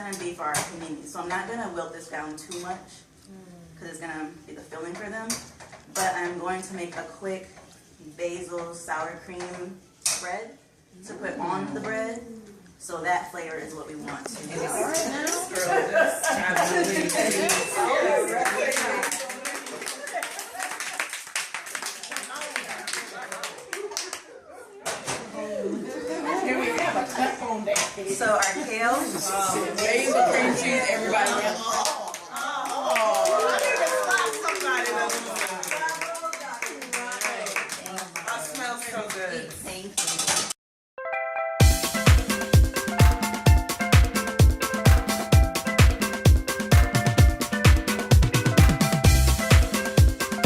gonna be for our paninis. So I'm not gonna wilt this down too much because it's gonna be the filling for them. But I'm going to make a quick basil sour cream spread to put on the bread. So that flavor is what we want to do. All right now. Here we have a cut on that. So our kale. Basil, cream cheese, everybody. That smells so good. Thank you.